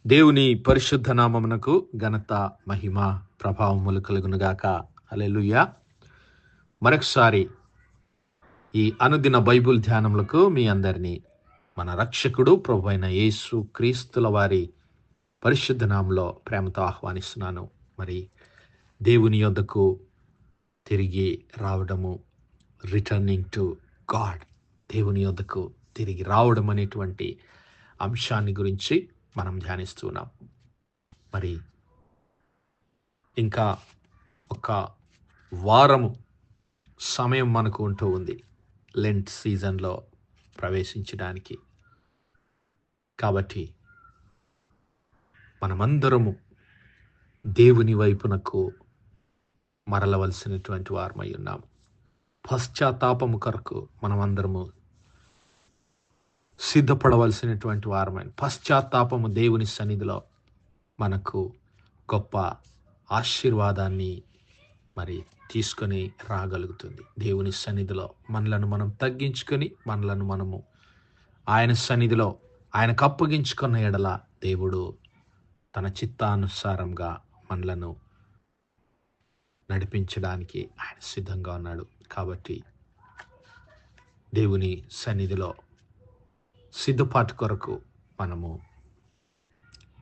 దేవుని పరిశుద్ధ నామమునకు ఘనత, మహిమ, ప్రభావములు కలుగునుగాక. హల్లెలూయా. మరొకసారి ఈ అనుదిన బైబుల్ ధ్యానములకు మీ అందరినీ మన రక్షకుడు ప్రభు అయిన యేసు క్రీస్తుల వారి పరిశుద్ధ నామంలో ప్రేమతో ఆహ్వానిస్తున్నాను. మరి దేవుని యొద్దకు తిరిగి రావడము, రిటర్నింగ్ టు గాడ్, దేవుని యొద్దకు తిరిగి రావడం అనేటువంటి అంశాన్ని గురించి మనం ధ్యానిస్తున్నాం. మరి ఇంకా ఒక వారము సమయం మనకు ఉంటూ ఉంది లెంట్ సీజన్లో ప్రవేశించడానికి. కాబట్టి మనమందరము దేవుని వైపునకు మరలవలసినటువంటి వారమై ఉన్నాము. పశ్చాత్తాపము కొరకు మనమందరము సిద్ధపడవలసినటువంటి వారమైన పశ్చాత్తాపము దేవుని సన్నిధిలో మనకు గొప్ప ఆశీర్వాదాన్ని మరి తీసుకొని రాగలుగుతుంది. దేవుని సన్నిధిలో మనలను మనం తగ్గించుకొని మనలను మనము ఆయన సన్నిధిలో ఆయనకు అప్పగించుకున్న ఎడల దేవుడు తన చిత్తానుసారంగా మనలను నడిపించడానికి ఆయన సిద్ధంగా ఉన్నాడు. కాబట్టి దేవుని సన్నిధిలో సిద్ధపాటు కొరకు మనము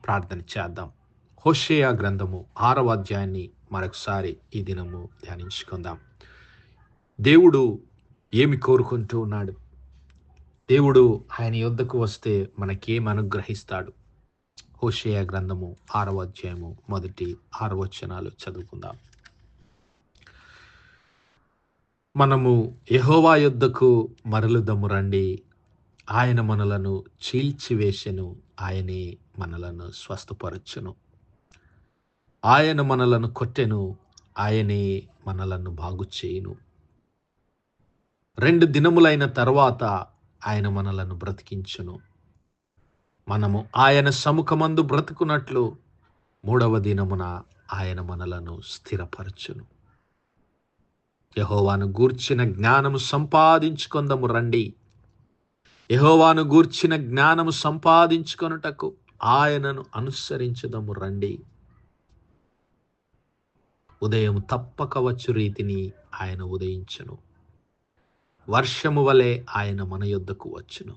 ప్రార్థన చేద్దాం. హోషేయ గ్రంథము 6వ అధ్యాయాన్ని మరొకసారి ఈ దినము ధ్యానించుకుందాం. దేవుడు ఏమి కోరుకుంటూ ఉన్నాడు? దేవుడు ఆయన యొద్దకు వస్తే మనకేం అనుగ్రహిస్తాడు? హోషేయ గ్రంథము 6వ అధ్యాయము మొదటి 6 వచనాలు చదువుకుందాం. మనము యెహోవా యొద్దకు మరలుదము రండి, ఆయన మనలను చీల్చివేసెను, ఆయనే మనలను స్వస్థపరచును. ఆయన మనలను కొట్టెను, ఆయనే మనలను బాగు చేయును. 2 దినములైన తర్వాత ఆయన మనలను బ్రతికించును. మనము ఆయన సముఖమందు బ్రతుకున్నట్లు 3వ దినమున ఆయన మనలను స్థిరపరచును. యెహోవాను గూర్చిన జ్ఞానము సంపాదించుకొందము రండి. యెహోవాను గూర్చిన జ్ఞానము సంపాదించుకొనుటకు ఆయనను అనుసరించుదము రండి. ఉదయం తప్పక వచ్చు రీతిని ఆయన ఉదయించును. వర్షము వలె ఆయన మన యొద్దకు వచ్చును.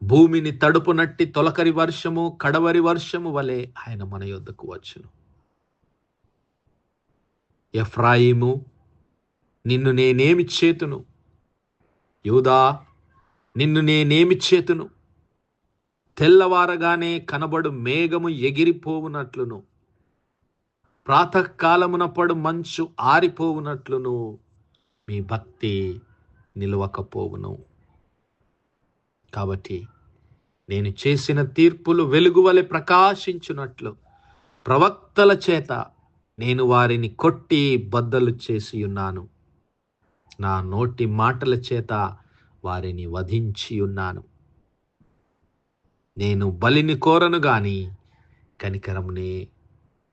భూమిని తడుపునట్టి తొలకరి వర్షము, కడవరి వర్షము వలె ఆయన మన యొద్దకు వచ్చును. ఎఫ్రాయిము, నిన్ను నేనేమి చేతును? యూదా, నిన్ను నేనేమి చేతును? తెల్లవారగానే కనబడు మేఘము ఎగిరిపోవునట్లును, ప్రాతకాలమున పడు మంచు ఆరిపోవునట్లును మీ భక్తి నిలవకపోవును. కాబట్టి నేను చేసిన తీర్పులు వెలుగువలె ప్రకాశించున్నట్లు ప్రవక్తల చేత నేను వారిని కొట్టి బద్దలు చేసి ఉన్నాను. నా నోటి మాటల చేత వారిని వధించి ఉన్నాను. నేను బలిని కోరను గాని కనికరమునే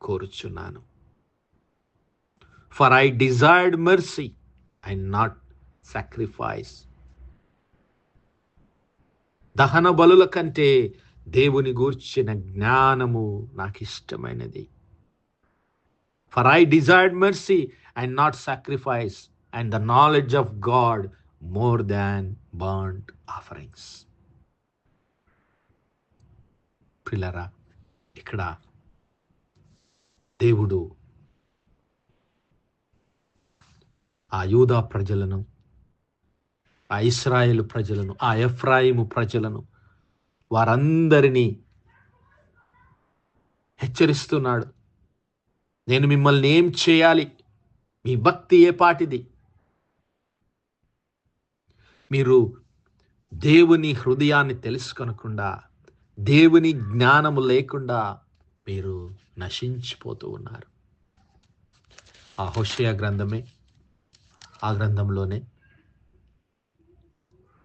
కోరుచున్నాను. For I desired mercy and not sacrifice. దహన బలుల కంటే దేవుని గూర్చిన జ్ఞానము నాకు ఇష్టమైనది. For I desired mercy and not sacrifice, and the knowledge of God more than burnt offerings. పిల్లరా, ఇక్కడ దేవుడు ఆ యూదా ప్రజలను, ఆ ఇశ్రాయేలు ప్రజలను, ఆ ఎఫ్రాయిము ప్రజలను, వారందరినీ హెచ్చరిస్తున్నాడు. నేను మిమ్మల్ని ఏం చేయాలి? మీ భక్తి ఏ పాటిది? మీరు దేవుని హృదయాన్ని తెలుసుకొనకుండా, దేవుని జ్ఞానము లేకుండా మీరు నశించిపోతూ ఉన్నారు. ఆ హోషేయ గ్రంథమే, ఆ గ్రంథంలోనే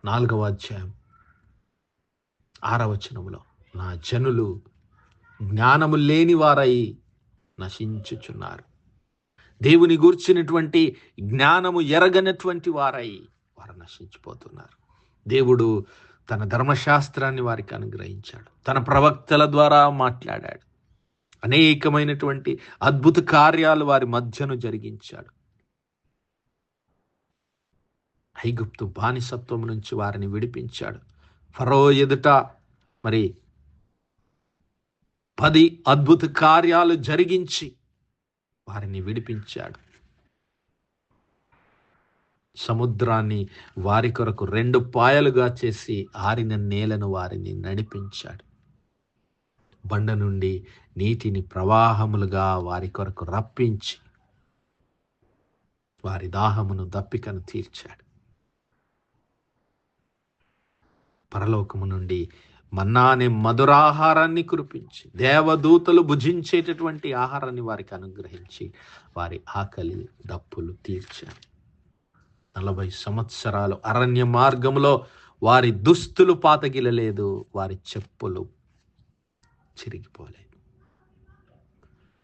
4వ అధ్యాయం 6వ వచనంలో, నా జనులు జ్ఞానము లేని వారై నశించుచున్నారు. దేవుని గూర్చినటువంటి జ్ఞానము ఎరగనటువంటి వారై వారు నశించిపోతున్నారు. దేవుడు తన ధర్మశాస్త్రాన్ని వారికి అనుగ్రహించాడు. తన ప్రవక్తల ద్వారా మాట్లాడాడు. అనేకమైనటువంటి అద్భుత కార్యాలు వారి మధ్యను జరిగించాడు. ఐగుప్తు బానిసత్వం నుంచి వారిని విడిపించాడు. ఫరో ఎదుట మరి 10 అద్భుత కార్యాలు జరిగించి వారిని విడిపించాడు. సముద్రాన్ని వారి కొరకు 2 పాయలుగా చేసి ఆరిన నేలను వారిని నడిపించాడు. బండ నుండి నీటిని ప్రవాహములుగా వారి కొరకు రప్పించి వారి దాహమును దప్పికను తీర్చాడు. పరలోకము నుండి మన్నా అనే మధురాహారాన్ని కురిపించి దేవదూతలు భుజించేటటువంటి ఆహారాన్ని వారికి అనుగ్రహించి వారి ఆకలి దప్పులు తీర్చాడు. 40 సంవత్సరాలు అరణ్య మార్గములో వారి దుస్తులు పాతగిలలేదు, వారి చెప్పులు చిరిగిపోలేదు.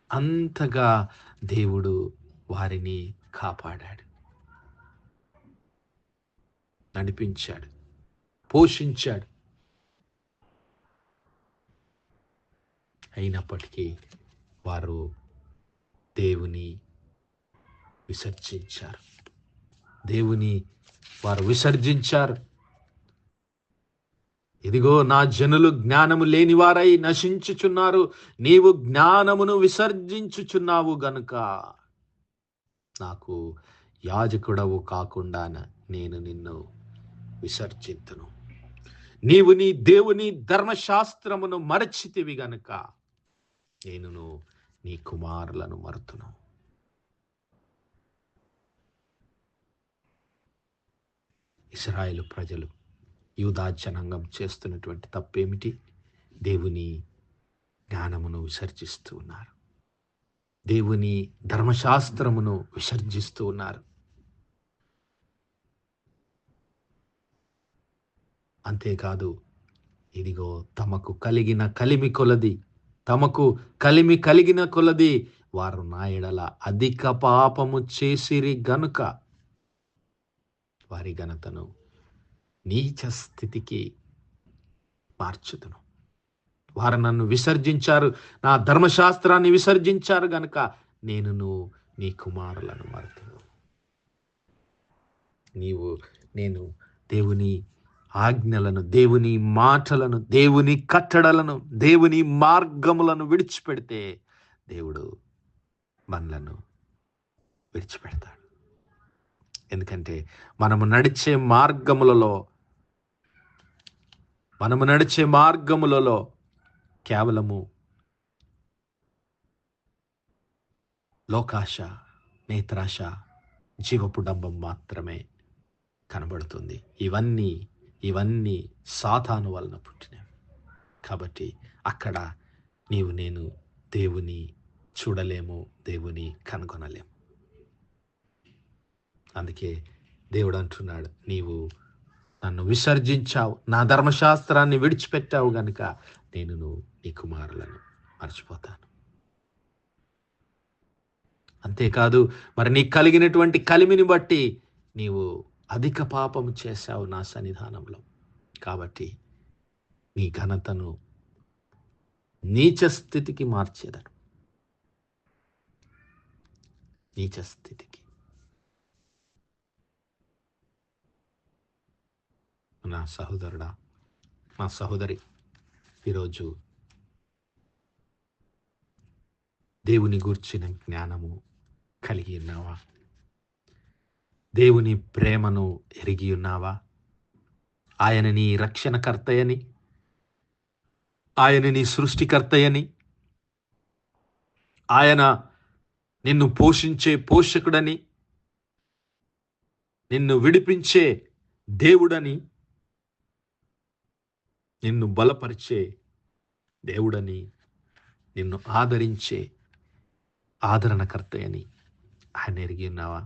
అంతగా దేవుడు వారిని కాపాడాడు, నడిపించాడు, పోషించాడు. అయినప్పటికీ వారు దేవుని విసర్జించారు. వారు విసర్జించారు. ఇదిగో నా జనులు జ్ఞానము లేనివారై నశించుచున్నారు, నీవు జ్ఞానమును విసర్జించుచున్నావు గనుక నాకు యాజకుడవు కాకుండా నేను నిన్ను విసర్జింతును. నీవు నీ దేవుని ధర్మశాస్త్రమును మరచితివి గనుక నేను నీ కుమారులను మరుతును. ఇశ్రాయేలు ప్రజలు, యూదా జనాంగం చేస్తున్నటువంటి తప్పేమిటి? దేవుని జ్ఞానమును విసర్జిస్తూ ఉన్నారు, దేవుని ధర్మశాస్త్రమును విసర్జిస్తూ ఉన్నారు. అంతేకాదు, ఇదిగో తమకు కలిగిన కొలది వారు నా ఎడల అధిక పాపము చేసిరి గనుక వారి ఘనతను నీచ స్థితికి మార్చుదును. వారు నన్ను విసర్జించారు, నా ధర్మశాస్త్రాన్ని విసర్జించారు గనుక నేను నీ కుమారులను మరుతును. నేను దేవుని ఆజ్ఞలను, దేవుని మాటలను, దేవుని కట్టడలను, దేవుని మార్గములను విడిచిపెడితే దేవుడు మనలను విడిచిపెడతాడు. ఎందుకంటే మనము నడిచే మార్గములలో కేవలము లోకాశ, నేత్రాశ, జీవపు డంబం మాత్రమే కనబడుతుంది. ఇవన్నీ సాతాను వలన పుట్టినవి. కాబట్టి అక్కడ నేను దేవుని చూడలేము, దేవుని కనుగొనలేము. అందుకే దేవుడు అంటున్నాడు, నీవు నన్ను విసర్జించావు, నా ధర్మశాస్త్రాన్ని విడిచిపెట్టావు గనుక నేను నీ కుమారులను మర్చిపోతాను. అంతేకాదు, మరి నీకు కలిగినటువంటి కలిమిని బట్టి నీవు అధిక పాపము చేశావు నా సన్నిధానంలో. కాబట్టి నీ ఘనతను నీచ స్థితికి మార్చేదను. నీచ స్థితికి. నా సహోదరుడా, నా సహోదరి, ఈరోజు దేవుని గూర్చిన జ్ఞానము కలిగి ఉన్నావా? దేవుని ప్రేమను ఎరిగి ఉన్నావా? ఆయన నీ రక్షణకర్తయని, ఆయన నీ సృష్టికర్తయని, ఆయన నిన్ను పోషించే పోషకుడని, నిన్ను విడిపించే దేవుడని, నిన్ను బలపరిచే దేవుడని, నిన్ను ఆదరించే ఆదరణకర్తయని ఆయన ఎరిగి ఉన్నావా?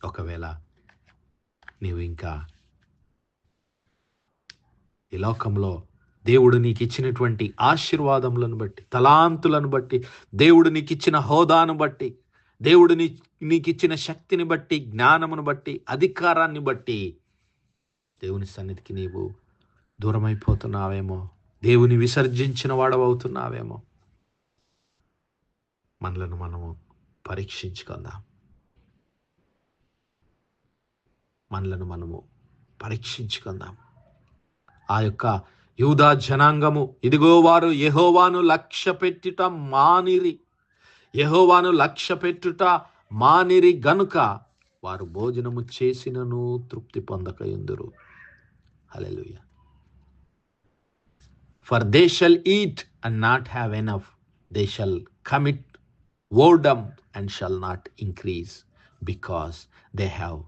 ఒకవేళ నీవు ఇంకా ఈ లోకంలో దేవుడు నీకు ఇచ్చినటువంటి ఆశీర్వాదములను బట్టి, తలాంతులను బట్టి, దేవుడు నీకు ఇచ్చిన హోదాను బట్టి దేవుడు నీకు ఇచ్చిన శక్తిని బట్టి, జ్ఞానమును బట్టి, అధికారాన్ని బట్టి దేవుని సన్నిధికి నీవు దూరమైపోతున్నావేమో, దేవుని విసర్జించిన వాడవవుతున్నావేమో. మనలను మనము పరీక్షించుకుందాం. మనలను మనము పరీక్షించుకుందాం. ఆ యొక్క యూదా జనాంగము, ఇదిగో వారు యెహోవాను లక్ష్యపెట్టుట మానిరి, యెహోవాను లక్ష్యపెట్టుట మానిరి గనుక వారు భోజనము చేసినను తృప్తి పొందకయుందురు. హల్లెలూయా. For they shall eat and not have enough. They shall commit whoredom and shall not increase, because they have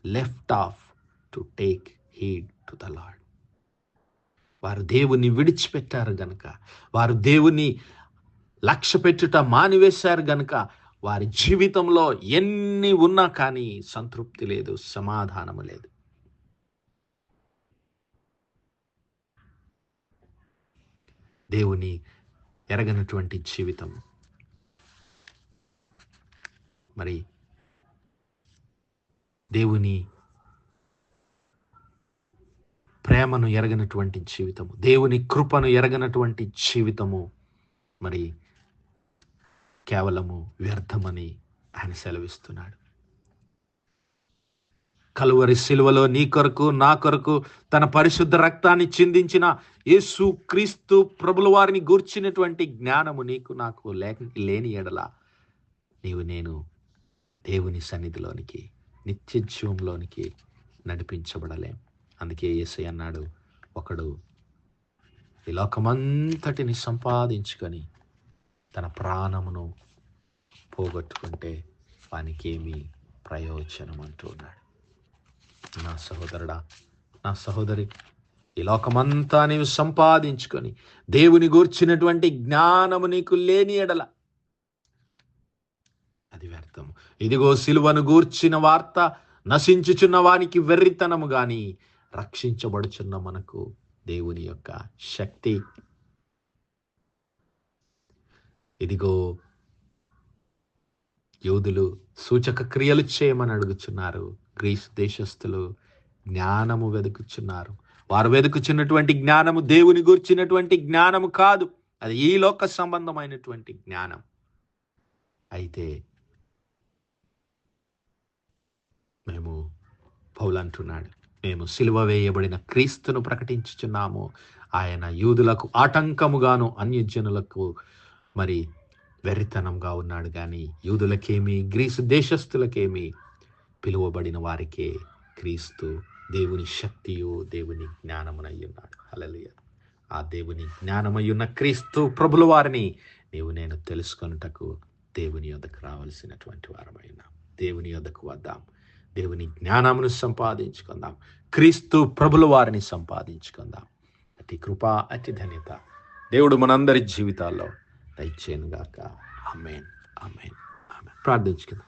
left off to take heed to the Lord. వారు దేవుని విడిచిపెట్టారు గనుక, వారు దేవుని లక్ష్య పెట్టుట మానివేశారు గనుక వారి జీవితంలో ఎన్ని ఉన్నా కానీ సంతృప్తి లేదు, సమాధానము లేదు. దేవుని ఎరగనటువంటి జీవితం, మరి దేవుని ప్రేమను ఎరగనటువంటి జీవితము, దేవుని కృపను ఎరగనటువంటి జీవితము మరి కేవలము వ్యర్థమని ఆయన సెలవిస్తున్నాడు. కలువరి సిలువలో నీ కొరకు నా కొరకు తన పరిశుద్ధ రక్తాన్ని చిందించిన యేసు క్రీస్తు ప్రభుల వారిని గూర్చినటువంటి జ్ఞానము నీకు నాకు లేని ఎడల నేను దేవుని సన్నిధిలోనికి, నిత్య జీవంలోనికి నడిపించబడలేం. అందుకే యేసయ్య అన్నాడు, ఒకడు ఈ లోకమంతటిని సంపాదించుకొని తన ప్రాణమును పోగొట్టుకుంటే వానికేమీ ప్రయోజనం అంటున్నాడు. నా సహోదరుడా, నా సహోదరి, ఈ లోకమంతా నీవు సంపాదించుకొని దేవుని గూర్చినటువంటి జ్ఞానము నీకు లేని ఎడల అది వ్యర్థము. ఇదిగో సిలువను గూర్చిన వార్త నశించుచున్న వానికి వెర్రితనము గాని, రక్షించబడుచున్న మనకు దేవుని యొక్క శక్తి. ఇదిగో యూదులు సూచక క్రియలు చేయమని అడుగుచున్నారు, గ్రీసు దేశస్థులు జ్ఞానము వెతుకుచున్నారు. వారు వెతుకుచున్నటువంటి జ్ఞానము దేవుని గురించినటువంటి జ్ఞానము కాదు, అది ఈ లోక సంబంధమైనటువంటి జ్ఞానం. అయితే పౌలు అంటున్నాడు, మేము సిలువ వేయబడిన క్రీస్తును ప్రకటించుచున్నాము. ఆయన యూదులకు ఆటంకముగాను అన్యజనులకు మరి వెర్రితనంగా ఉన్నాడు, కానీ యూదులకేమి గ్రీసు దేశస్థులకేమి పిలువబడిన వారికే క్రీస్తు దేవుని శక్తియు దేవుని జ్ఞానమునయ్యున్నాడు. హల్లెలూయా. ఆ దేవుని జ్ఞానమయ్యున్న క్రీస్తు ప్రభుల వారిని నేను తెలుసుకొనుటకు దేవుని యొద్దకు రావాల్సినటువంటి వారమైనా దేవుని యొద్దకు వద్దాం. దేవుని జ్ఞానమును సంపాదించుకుందాం. క్రీస్తు ప్రభుల వారిని సంపాదించుకుందాం. అతి కృప, అతి ధన్యత దేవుడు మనందరి జీవితాల్లో దయచేయునుగాక. ఆమేన్, ఆమేన్, ఆమేన్. ప్రార్థించుకుందాం.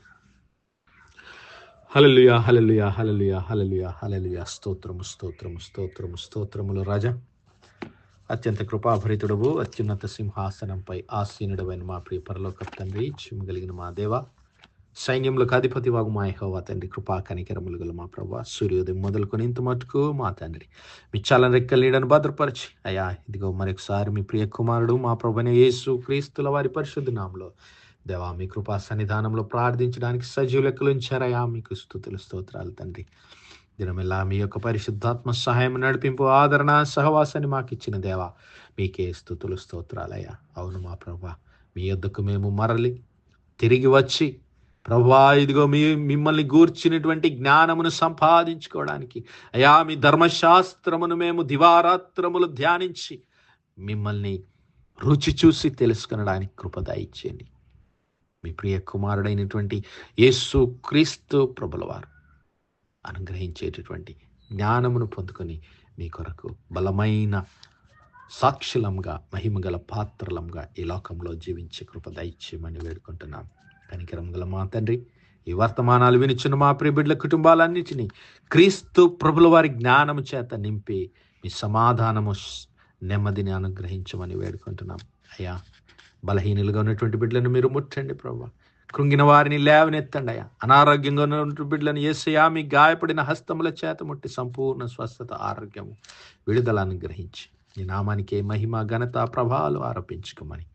హల్లెలూయా, హల్లెలూయా, హల్లెలూయా, హల్లెలూయా, హల్లెలూయా. స్తోత్రము, స్తోత్రము, స్తోత్రము, స్తోత్రములు రాజా. అత్యంత కృపాభరితుడవు, అత్యున్నత సింహాసనంపై ఆసీనుడవైన మా ప్రియ పరలోకపు తండ్రి, జీవము కలిగిన మా దేవ, సైన్యములకు అధిపతి వాగు మా యెహోవా తండ్రి, కృపా కనికరములు గల మా ప్రభువా, సూర్యోదయం మొదలుకొని ఇంత మటుకు మా తండ్రి మీ చాలని రెక్కల నీడను భద్రపరిచి అయ్యా, ఇదిగో మరొకసారి మీ ప్రియ కుమారుడు మా ప్రభువైన యేసు క్రీస్తుల వారి పరిశుద్ధ నామములో దేవా మీ కృపా సన్నిధానంలో ప్రార్థించడానికి సజీవ లెక్కలు ఉంచారయ్యా. మీకు స్తుతులు, స్తోత్రాలు తండ్రి. దినమెల్లా మీ యొక్క పరిశుద్ధాత్మ సహాయం, నడిపింపు, ఆదరణ, సహవాసాన్ని మాకు ఇచ్చిన దేవా మీకే స్తుతులు, స్తోత్రాలయ్యా. అవును మా ప్రభువా, మీ యొద్దకు మేము మరలి తిరిగి వచ్చి ప్రభువా ఇదిగో మిమ్మల్ని గూర్చినటువంటి జ్ఞానమును సంపాదించుకోవడానికి అయ్యా మీ ధర్మశాస్త్రమును మేము దివారాత్రములు ధ్యానించి మిమ్మల్ని రుచి చూసి తెలుసుకొనడానికి కృప దయచేయండి. మీ ప్రియ కుమారుడైనటువంటి యేసు క్రీస్తు ప్రభుల వారు అనుగ్రహించేటటువంటి జ్ఞానమును పొందుకొని మీ కొరకు బలమైన సాక్షులంగా, మహిమగల పాత్రలంగా ఈ లోకంలో జీవించే కృప దయచేయమని వేడుకుంటున్నాం. కనికరం గల మా తండ్రి, ఈ వర్తమానాలు వినిచున్న మా ప్రియ బిడ్డల కుటుంబాలన్నిటినీ క్రీస్తు ప్రభుల వారి జ్ఞానము చేత నింపి మీ సమాధానము, నెమ్మదిని అనుగ్రహించమని వేడుకుంటున్నాం. అయ్యా, బలహీనులుగా ఉన్నటువంటి బిడ్డలను మీరు ముట్టండి ప్రభువా. కృంగిన వారిని లేవనెత్తండి అయ్యా. అనారోగ్యంగా ఉన్న బిడ్డలను యేసయ్యా మీ గాయపడిన హస్తముల చేత ముట్టి సంపూర్ణ స్వస్థత, ఆరోగ్యము, విడుదల అనుగ్రహించి నీ నామానికే మహిమ, ఘనత, ప్రభావాలు ఆరోపించుకోమని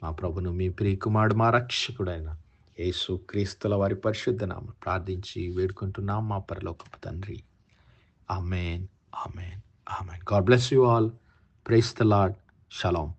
మా ప్రభును, మీ ప్రియకుమారుడు, మా రక్షకుడైన యేసు క్రీస్తుల వారి పరిశుద్ధ నామం ప్రార్థించి వేడుకుంటున్నాం మా పరలోకపు తండ్రి. Amen, amen, amen. God bless you all. Praise the Lord. షలాం.